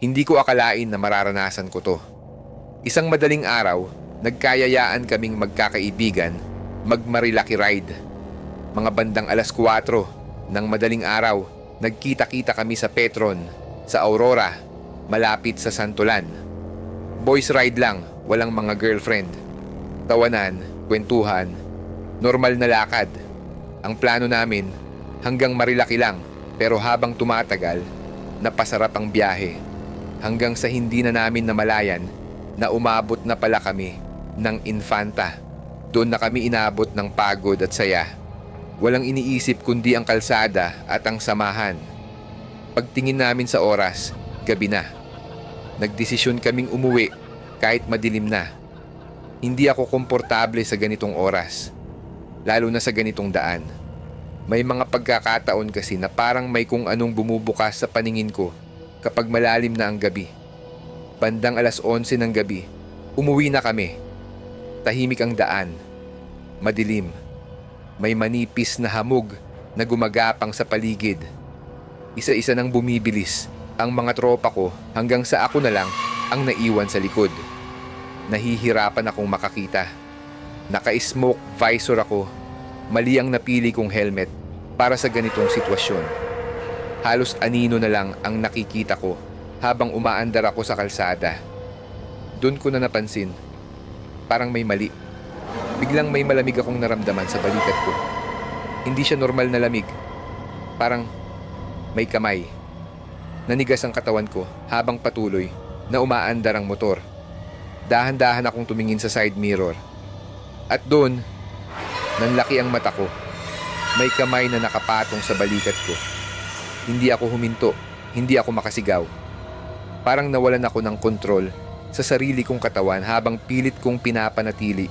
Hindi ko akalain na mararanasan ko to. Isang madaling araw, nagkayayaan kaming magkakaibigan mag-Marilaki ride. Mga bandang 4:00 ng madaling araw, nagkita-kita kami sa Petron, sa Aurora, malapit sa Santolan. Boys ride lang, walang mga girlfriend. Tawanan, kwentuhan, normal na lakad. Ang plano namin, hanggang Marilaki lang, pero habang tumatagal, napasarap ang biyahe. Hanggang sa hindi na namin namalayan na umabot na pala kami ng Infanta. Doon na kami inabot ng pagod at saya. Walang iniisip kundi ang kalsada at ang samahan. Pagtingin namin sa oras, gabi na. Nagdesisyon kaming umuwi kahit madilim na. Hindi ako komportable sa ganitong oras, lalo na sa ganitong daan. May mga pagkakataon kasi na parang may kung anong bumubukas sa paningin ko kapag malalim na ang gabi. Bandang 11:00 ng gabi, umuwi na kami. Tahimik ang daan. Madilim. May manipis na hamog na gumagapang sa paligid. Isa-isa nang bumibilis ang mga tropa ko hanggang sa ako na lang ang naiwan sa likod. Nahihirapan akong makakita. Naka-smoke visor ako. Mali ang napili kong helmet para sa ganitong sitwasyon. Halos anino na lang ang nakikita ko habang umaandar ako sa kalsada. Doon ko na napansin, parang may mali. Biglang may malamig akong naramdaman sa balikat ko. Hindi siya normal na lamig. Parang may kamay. Nanigas ang katawan ko habang patuloy na umaandar ang motor. Dahan-dahan akong tumingin sa side mirror. At doon, nanlaki ang mata ko. May kamay na nakapatong sa balikat ko. Hindi ako huminto, hindi ako makasigaw. Parang nawalan ako ng kontrol sa sarili kong katawan habang pilit kong pinapanatili